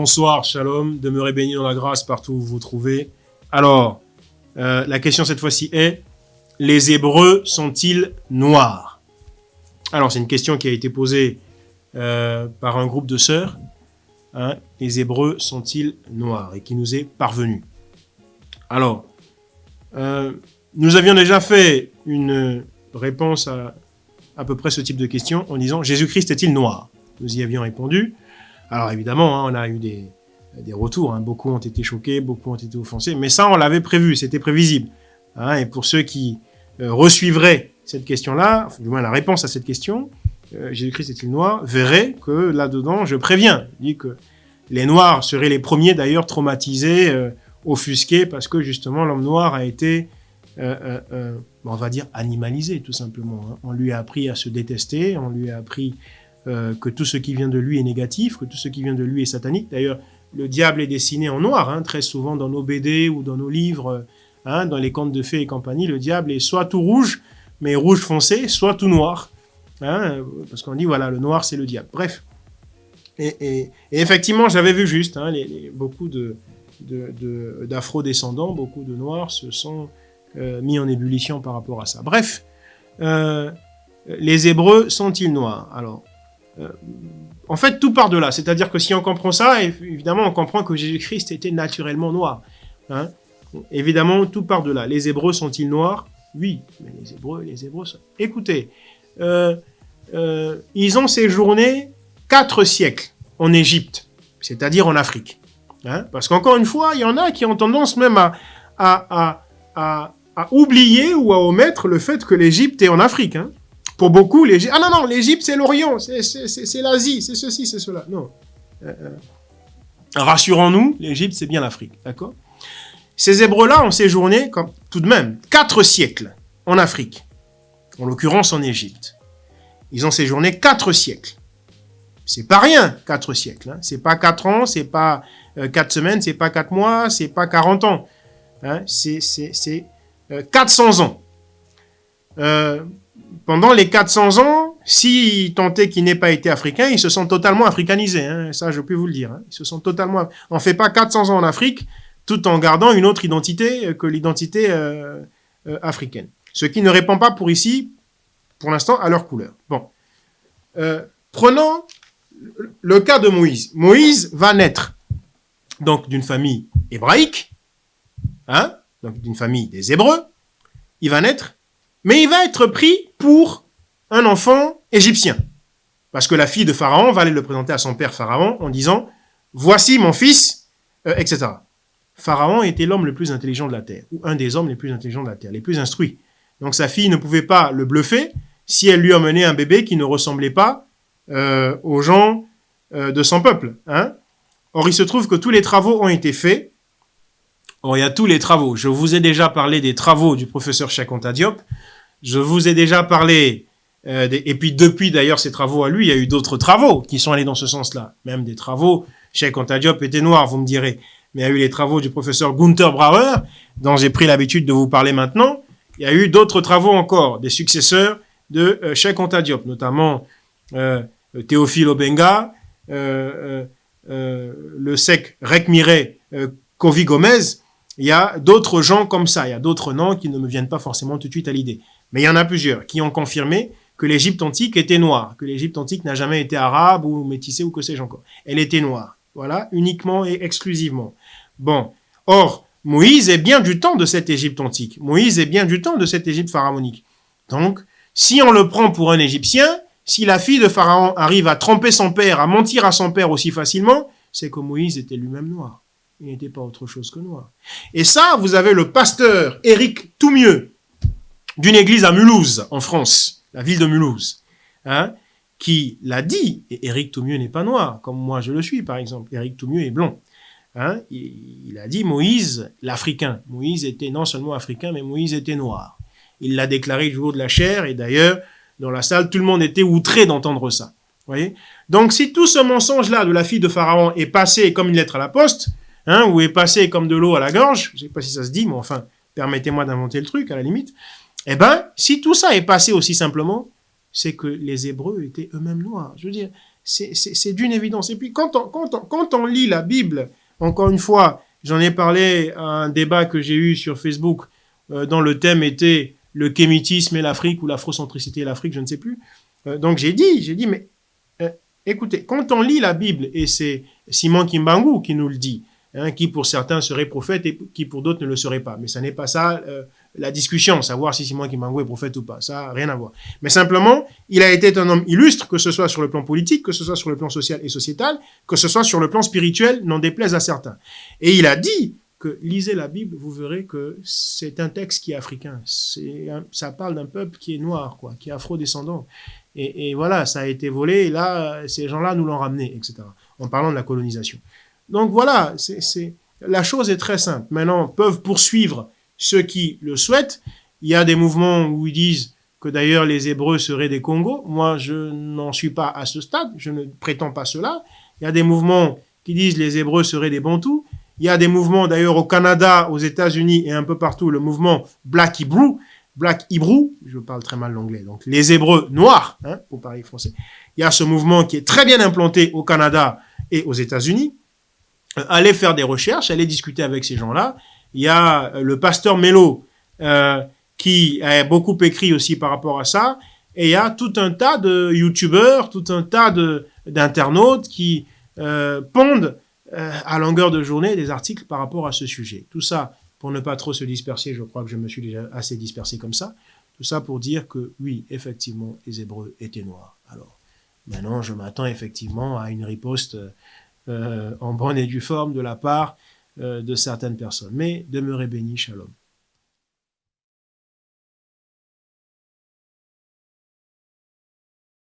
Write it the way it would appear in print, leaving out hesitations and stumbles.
Bonsoir, shalom, demeurez bénis dans la grâce partout où vous vous trouvez. Alors, la question cette fois-ci est, les Hébreux sont-ils noirs? Alors, c'est une question qui a été posée par un groupe de sœurs. Hein, les Hébreux sont-ils noirs? Et qui nous est parvenu. Alors, nous avions déjà fait une réponse à peu près ce type de question en disant, Jésus-Christ est-il noir? Nous y avions répondu. Alors évidemment, hein, on a eu des retours, hein. Beaucoup ont été choqués, beaucoup ont été offensés, mais ça on l'avait prévu, c'était prévisible. Hein, et pour ceux qui resuivraient cette question-là, du moins la réponse à cette question, Jésus-Christ est-il noir, verraient que là-dedans, je préviens, je dis que les Noirs seraient les premiers d'ailleurs traumatisés, offusqués, parce que justement l'homme noir a été, on va dire, animalisé tout simplement. Hein. On lui a appris à se détester, on lui a appris que tout ce qui vient de lui est négatif, que tout ce qui vient de lui est satanique. D'ailleurs, le diable est dessiné en noir, hein, très souvent dans nos BD ou dans nos livres, hein, dans les contes de fées et compagnie, le diable est soit tout rouge, mais rouge foncé, soit tout noir. Hein, parce qu'on dit, voilà, le noir, c'est le diable. Bref. Et effectivement, j'avais vu juste, hein, beaucoup d'afro-descendants, beaucoup de noirs se sont mis en ébullition par rapport à ça. Bref, les Hébreux sont-ils noirs? Alors, en fait, tout part de là. C'est-à-dire que si on comprend ça, évidemment, on comprend que Jésus-Christ était naturellement noir. Hein. Évidemment, tout part de là. Les Hébreux sont-ils noirs? Oui, mais les Hébreux sont... Écoutez, ils ont séjourné 4 siècles en Égypte, c'est-à-dire en Afrique. Hein. Parce qu'encore une fois, il y en a qui ont tendance même à oublier ou à omettre le fait que l'Égypte est en Afrique. Hein. Pour beaucoup, l'Égypte... Ah non, l'Égypte, c'est l'Orient, c'est l'Asie, c'est ceci, c'est cela. Non. Rassurons-nous, l'Égypte, c'est bien l'Afrique, d'accord? Ces Hébreux-là ont séjourné, tout de même, 4 siècles en Afrique, en l'occurrence en Égypte. Ils ont séjourné 4 siècles. C'est pas rien, 4 siècles. Hein. C'est pas 4 ans, c'est pas 4 semaines, c'est pas 4 mois, c'est pas 40 ans. Hein. C'est 400 ans. Pendant les 400 ans, si tant est qu'ils n'aient pas été africains, ils se sont totalement africanisés. Hein. Ça, je peux vous le dire. Hein. Ils se sont totalement... On ne fait pas 400 ans en Afrique tout en gardant une autre identité que l'identité africaine. Ce qui ne répond pas pour ici, pour l'instant, à leur couleur. Bon. Prenons le cas de Moïse. Moïse va naître donc d'une famille hébraïque, hein, donc d'une famille des Hébreux. Il va naître, mais il va être pris pour un enfant égyptien. Parce que la fille de Pharaon va aller le présenter à son père Pharaon en disant « Voici mon fils », etc. Pharaon était l'homme le plus intelligent de la terre, ou un des hommes les plus intelligents de la terre, les plus instruits. Donc sa fille ne pouvait pas le bluffer si elle lui emmenait un bébé qui ne ressemblait pas aux gens de son peuple. Hein. Or, il se trouve que tous les travaux ont été faits. Or, il y a tous les travaux. Je vous ai déjà parlé des travaux du professeur Cheikh Anta Diop. Je vous ai déjà parlé, et puis depuis d'ailleurs ces travaux à lui, il y a eu d'autres travaux qui sont allés dans ce sens-là. Même des travaux, Cheikh Anta Diop était noir, vous me direz. Mais il y a eu les travaux du professeur Gunther Brauer, dont j'ai pris l'habitude de vous parler maintenant. Il y a eu d'autres travaux encore, des successeurs de Cheikh Anta Diop, notamment Théophile Obenga, le sec Rekmire Kovi Gomez. Il y a d'autres gens comme ça, il y a d'autres noms qui ne me viennent pas forcément tout de suite à l'idée. Mais il y en a plusieurs qui ont confirmé que l'Égypte antique était noire, que l'Égypte antique n'a jamais été arabe ou métissée ou que sais-je encore. Elle était noire, voilà, uniquement et exclusivement. Bon, or, Moïse est bien du temps de cette Égypte antique. Moïse est bien du temps de cette Égypte pharaonique. Donc, si on le prend pour un Égyptien, si la fille de Pharaon arrive à tromper son père, à mentir à son père aussi facilement, c'est que Moïse était lui-même noir. Il n'était pas autre chose que noir. Et ça, vous avez le pasteur Éric Toumieux, d'une église à Mulhouse, en France, la ville de Mulhouse, hein, qui l'a dit, et Éric Toumieux n'est pas noir, comme moi je le suis par exemple, Éric Toumieux est blond. Hein, il a dit Moïse, l'Africain. Moïse était non seulement africain, mais Moïse était noir. Il l'a déclaré du haut de la chair, et d'ailleurs, dans la salle, tout le monde était outré d'entendre ça. Voyez. Donc si tout ce mensonge-là de la fille de Pharaon est passé comme une lettre à la poste, hein, ou est passé comme de l'eau à la gorge, je ne sais pas si ça se dit, mais enfin, permettez-moi d'inventer le truc à la limite, eh ben, si tout ça est passé aussi simplement, c'est que les Hébreux étaient eux-mêmes noirs. Je veux dire, c'est d'une évidence. Et puis, quand on lit la Bible, encore une fois, j'en ai parlé à un débat que j'ai eu sur Facebook, dont le thème était le kémitisme et l'Afrique, ou l'afrocentricité et l'Afrique, je ne sais plus. Donc j'ai dit, mais écoutez, quand on lit la Bible, et c'est Simon Kimbangu qui nous le dit, hein, qui pour certains serait prophète et qui pour d'autres ne le serait pas. Mais ça n'est pas ça la discussion, savoir si Simon Kimbangu est prophète ou pas. Ça n'a rien à voir. Mais simplement, il a été un homme illustre, que ce soit sur le plan politique, que ce soit sur le plan social et sociétal, que ce soit sur le plan spirituel, n'en déplaise à certains. Et il a dit que lisez la Bible, vous verrez que c'est un texte qui est africain. Ça parle d'un peuple qui est noir, quoi, qui est afro-descendant. Et voilà, ça a été volé, et là, ces gens-là nous l'ont ramené, etc. En parlant de la colonisation. Donc voilà, la chose est très simple. Maintenant, peuvent poursuivre ceux qui le souhaitent. Il y a des mouvements où ils disent que d'ailleurs les Hébreux seraient des Congos. Moi, je n'en suis pas à ce stade, je ne prétends pas cela. Il y a des mouvements qui disent les Hébreux seraient des Bantous. Il y a des mouvements d'ailleurs au Canada, aux États-Unis et un peu partout, le mouvement Black Hebrew, je parle très mal l'anglais, donc les Hébreux noirs, hein, pour parler français. Il y a ce mouvement qui est très bien implanté au Canada et aux États-Unis. Allez faire des recherches, allez discuter avec ces gens-là. Il y a le pasteur Mello qui a beaucoup écrit aussi par rapport à ça. Et il y a tout un tas de youtubeurs, tout un tas d'internautes qui pondent à longueur de journée des articles par rapport à ce sujet. Tout ça pour ne pas trop se disperser, je crois que je me suis déjà assez dispersé comme ça. Tout ça pour dire que oui, effectivement, les Hébreux étaient noirs. Alors, maintenant, je m'attends effectivement à une riposte en bonne et due forme de la part de certaines personnes. Mais demeurez bénis, shalom.